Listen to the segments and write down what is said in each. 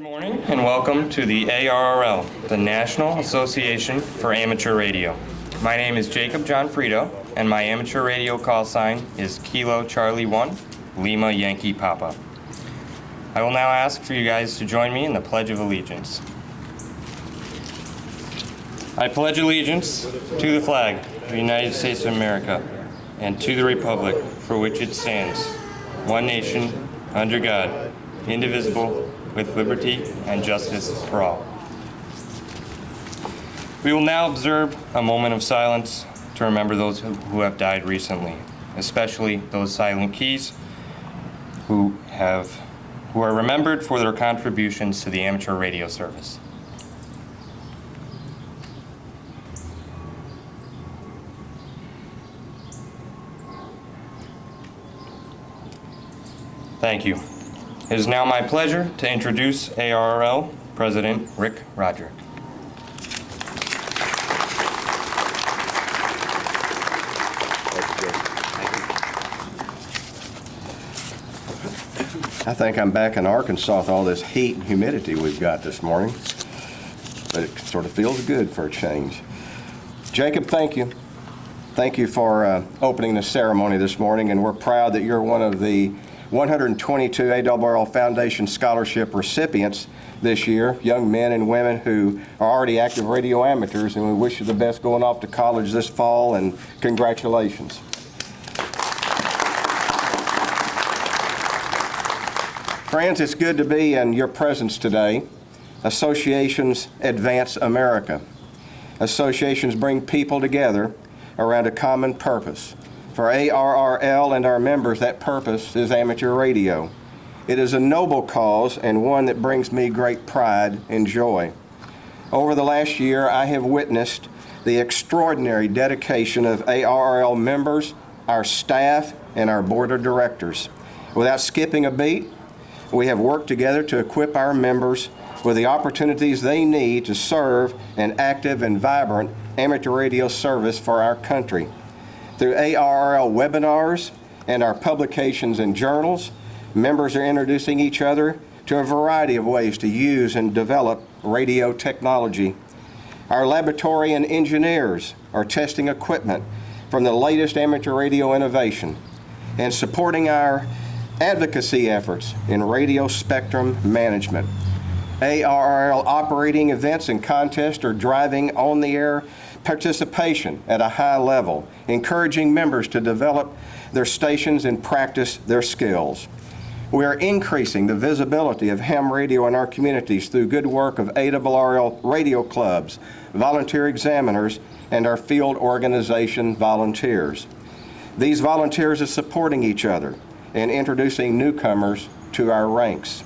morning and welcome to the ARRL, the National Association for Amateur Radio. My name is Jacob John Frito, and my amateur radio call sign is Kilo Charlie 1, Lima Yankee Papa. I will now ask for you guys to join me in the Pledge of Allegiance. I pledge allegiance to the flag of the United States of America and to the republic for which it stands, one nation, under God, indivisible, with liberty and justice for all. We will now observe a moment of silence to remember those who have died recently, especially those silent keys who are remembered for their contributions to the amateur radio service. Thank you. It is now my pleasure to introduce ARRL President Rick Roderick. I think I'm back in Arkansas with all this heat and humidity we've got this morning, but it sort of feels good for a change. Jacob, thank you. Thank you for opening the ceremony this morning, and we're proud that you're one of the 122 ARRL Foundation Scholarship recipients this year, young men and women who are already active radio amateurs, and we wish you the best going off to college this fall, and congratulations. Friends, it's good to be in your presence today. Associations advance America. Associations bring people together around a common purpose. For ARRL and our members, that purpose is amateur radio. It is a noble cause and one that brings me great pride and joy. Over the last year, I have witnessed the extraordinary dedication of ARRL members, our staff, and our board of directors. Without skipping a beat, we have worked together to equip our members with the opportunities they need to serve an active and vibrant amateur radio service for our country. Through ARRL webinars and our publications and journals, members are introducing each other to a variety of ways to use and develop radio technology. Our laboratory and engineers are testing equipment from the latest amateur radio innovation and supporting our advocacy efforts in radio spectrum management. ARRL operating events and contests are driving on-the-air participation at a high level, encouraging members to develop their stations and practice their skills. We are increasing the visibility of ham radio in our communities through good work of ARRL radio clubs, volunteer examiners, and our field organization volunteers. These volunteers are supporting each other and introducing newcomers to our ranks.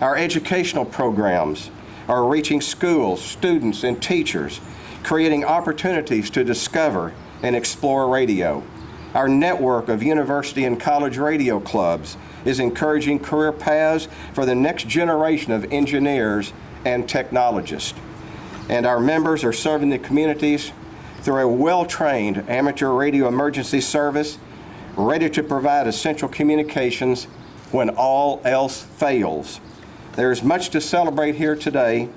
Our educational programs are reaching schools, students, and teachers, creating opportunities to discover and explore radio. Our network of university and college radio clubs is encouraging career paths for the next generation of engineers and technologists. And our members are serving the communities through a well-trained amateur radio emergency service, ready to provide essential communications when all else fails. There is much to celebrate here today,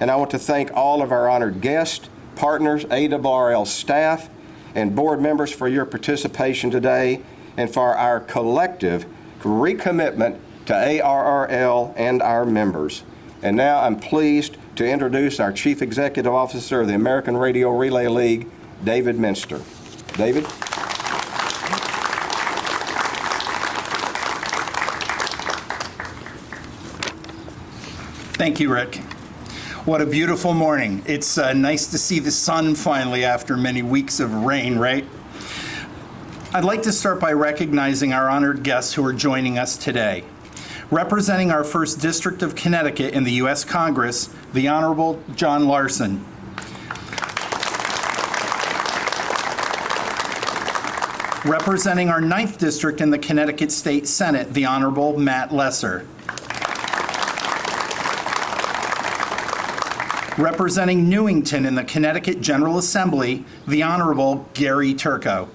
and I want to thank all of our honored guests, partners, ARRL staff, and board members for your participation today and for our collective recommitment to ARRL and our members. And now I'm pleased to introduce our Chief Executive Officer of the American Radio Relay League, David Minster. David? Thank you, Rick. What a beautiful morning. It's nice to see the sun finally after many weeks of rain, right? I'd like to start by recognizing our honored guests who are joining us today. Representing our 1st District of Connecticut in the U.S. Congress, the Honorable John Larson. Representing our 9th District in the Connecticut State Senate, the Honorable Matt Lesser. Representing Newington in the Connecticut General Assembly, the Honorable Gary Turco.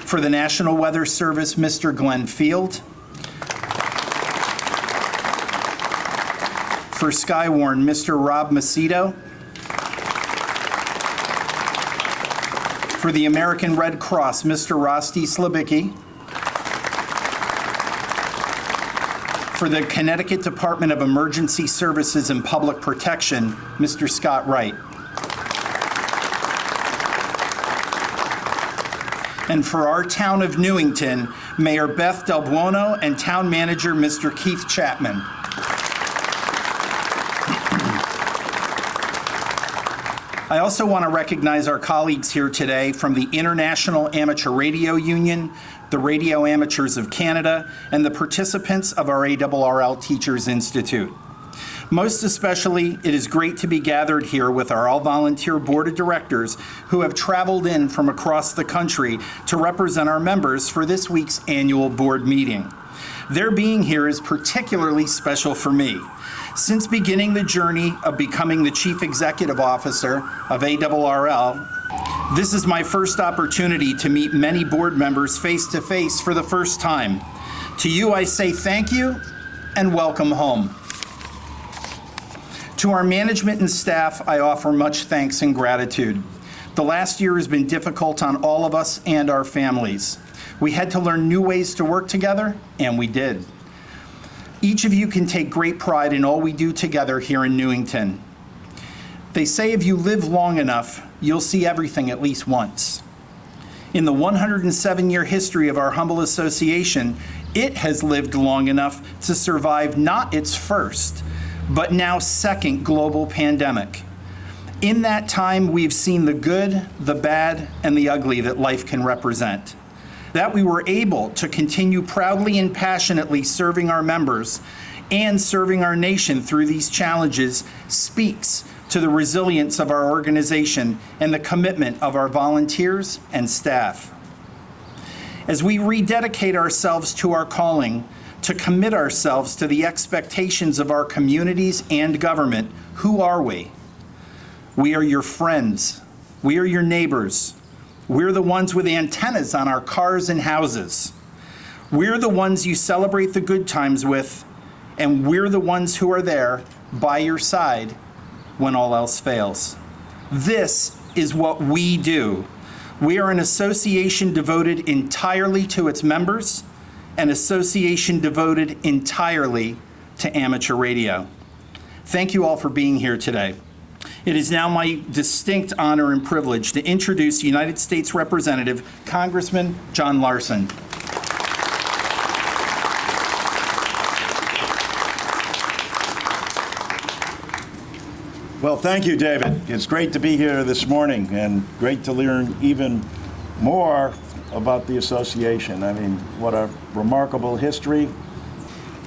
For the National Weather Service, Mr. Glenn Field. For Skywarn, Mr. Rob Macedo. For the American Red Cross, Mr. Rosti Slabicki. For the Connecticut Department of Emergency Services and Public Protection, Mr. Scott Wright. And for our town of Newington, Mayor Beth Del Buono and Town Manager Mr. Keith Chapman. I also want to recognize our colleagues here today from the International Amateur Radio Union, the Radio Amateurs of Canada, and the participants of our ARRL Teachers Institute. Most especially, it is great to be gathered here with our all-volunteer board of directors who have traveled in from across the country to represent our members for this week's annual board meeting. Their being here is particularly special for me. Since beginning the journey of becoming the Chief Executive Officer of ARRL, this is my first opportunity to meet many board members face-to-face for the first time. To you, I say thank you and welcome home. To our management and staff, I offer much thanks and gratitude. The last year has been difficult on all of us and our families. We had to learn new ways to work together, and we did. Each of you can take great pride in all we do together here in Newington. They say if you live long enough, you'll see everything at least once. In the 107-year history of our humble association, it has lived long enough to survive not its first, but now second global pandemic. In that time, we've seen the good, the bad, and the ugly that life can represent. That we were able to continue proudly and passionately serving our members and serving our nation through these challenges speaks to the resilience of our organization and the commitment of our volunteers and staff. As we rededicate ourselves to our calling, to commit ourselves to the expectations of our communities and government, who are we? We are your friends. We are your neighbors. We're the ones with antennas on our cars and houses. We're the ones you celebrate the good times with, and we're the ones who are there by your side when all else fails. This is what we do. We are an association devoted entirely to its members, an association devoted entirely to amateur radio. Thank you all for being here today. It is now my distinct honor and privilege to introduce United States Representative Congressman John Larson. Well, thank you, David. It's great to be here this morning and great to learn even more about the association. I mean, what a remarkable history.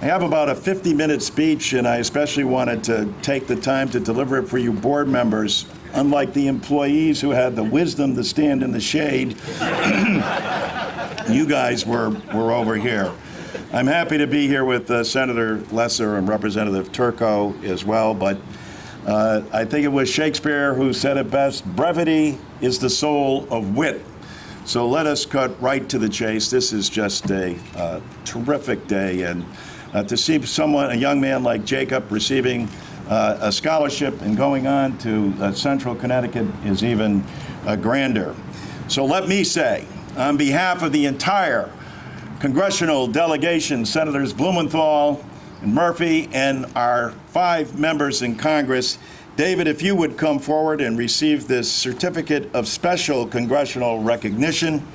I have about a 50-minute speech, and I especially wanted to take the time to deliver it for you board members. Unlike the employees who had the wisdom to stand in the shade, you guys were over here. I'm happy to be here with Senator Lesser and Representative Turco as well, but I think it was Shakespeare who said it best, brevity is the soul of wit. So let us cut right to the chase. This is just a terrific day, and to see a young man like Jacob receiving a scholarship and going on to Central Connecticut is even grander. So let me say, on behalf of the entire congressional delegation, Senators Blumenthal and Murphy, and our 5 members in Congress, David, if you would come forward and receive this Certificate of Special Congressional Recognition,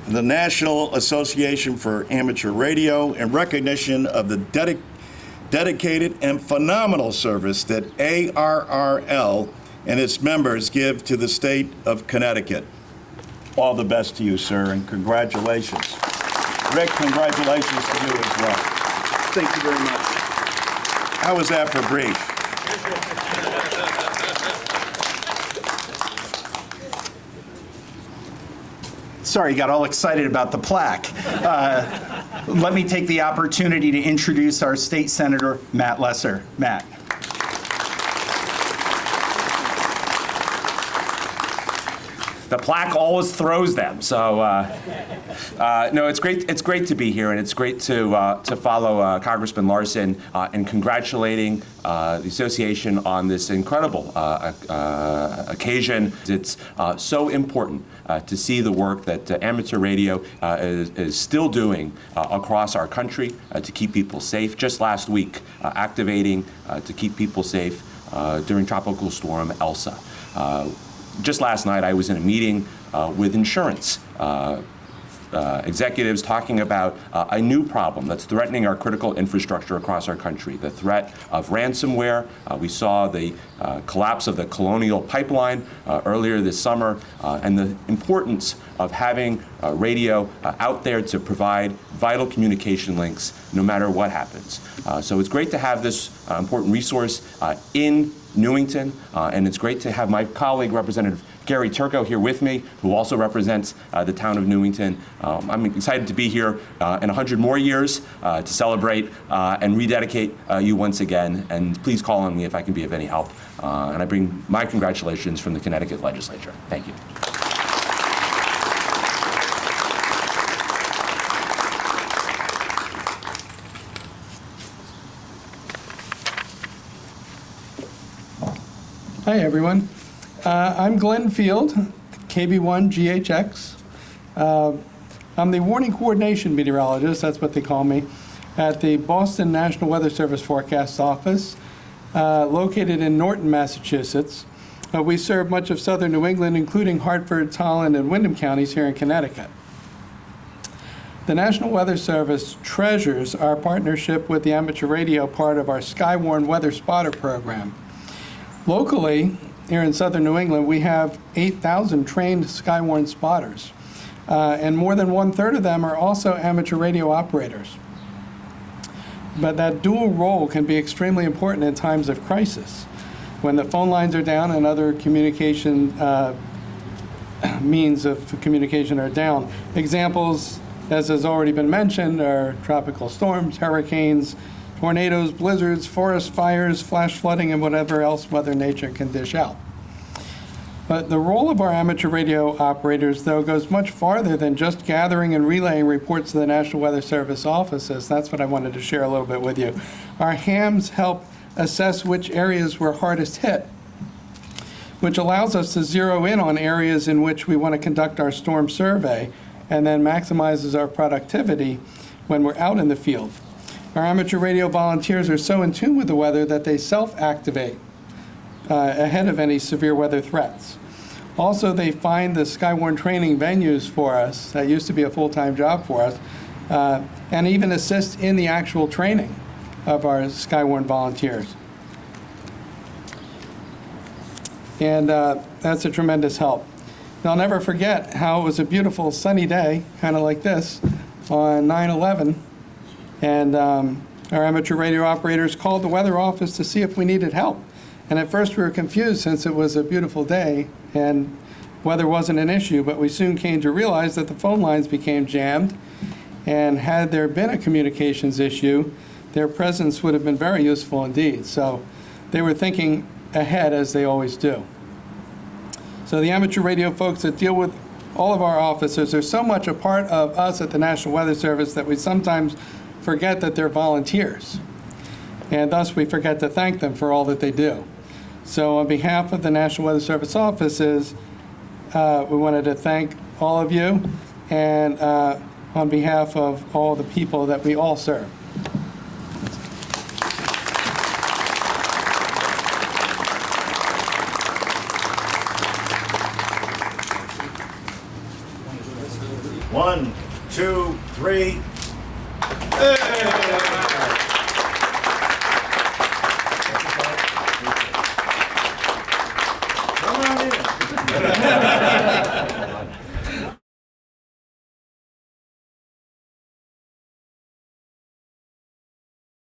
the National Association for Amateur Radio, in recognition of the dedicated and phenomenal service that ARRL and its members give to the state of Connecticut. All the best to you, sir, and congratulations. Rick, congratulations to you as well. Thank you very much. How was that for brief? Sorry, got all excited about the plaque. Let me take the opportunity to introduce our state senator, Matt Lesser. Matt. the plaque always throws them. So no, it's great. It's great to be here, and it's great to follow Congressman Larson in congratulating the association on this incredible occasion. It's so important to see the work that amateur radio is still doing across our country to keep people safe. Just last week, activating to keep people safe during Tropical Storm Elsa. Just last night, I was in a meeting with insurance executives talking about a new problem that's threatening our critical infrastructure across our country, the threat of ransomware. We saw the collapse of the Colonial Pipeline earlier this summer, and the importance of having radio out there to provide vital communication links no matter what happens. So it's great to have this important resource in Newington, and it's great to have my colleague, Representative Gary Turco, here with me, who also represents the town of Newington. I'm excited to be here in 100 more years to celebrate and rededicate you once again. And please call on me if I can be of any help. And I bring my congratulations from the Connecticut legislature. Thank you. Hi, everyone. I'm Glenn Field, KB1 GHX. I'm the warning coordination meteorologist, that's what they call me, at the Boston National Weather Service Forecast Office, located in Norton, Massachusetts. We serve much of southern New England, including Hartford, Holland, and Windham counties here in Connecticut. The National Weather Service treasures our partnership with the amateur radio part of our Skywarn Weather Spotter program. Locally, here in southern New England, we have 8,000 trained Skywarn spotters, and more than 1/3 of them are also amateur radio operators. But that dual role can be extremely important in times of crisis, when the phone lines are down and other communication means of communication are down. Examples, as has already been mentioned, are tropical storms, hurricanes, tornadoes, blizzards, forest fires, flash flooding, and whatever else Mother Nature can dish out. But the role of our amateur radio operators, though, goes much farther than just gathering and relaying reports to the National Weather Service offices. That's what I wanted to share a little bit with you. Our hams help assess which areas were hardest hit, which allows us to zero in on areas in which we want to conduct our storm survey, and then maximizes our productivity when we're out in the field. Our amateur radio volunteers are so in tune with the weather that they self-activate ahead of any severe weather threats. Also, they find the Skywarn training venues for us, that used to be a full-time job for us, and even assist in the actual training of our Skywarn volunteers. And that's a tremendous help. And I'll never forget how it was a beautiful sunny day, kind of like this, on 9/11. And our amateur radio operators called the weather office to see if we needed help. And at first we were confused since it was a beautiful day and weather wasn't an issue, but we soon came to realize that the phone lines became jammed, and had there been a communications issue, their presence would have been very useful indeed. So they were thinking ahead, as they always do. So the amateur radio folks that deal with all of our officers are so much a part of us at the National Weather Service that we sometimes forget that they're volunteers, and thus we forget to thank them for all that they do. So on behalf of the National Weather Service offices, we wanted to thank all of you, and on behalf of all the people that we all serve. One, two, three. Hey!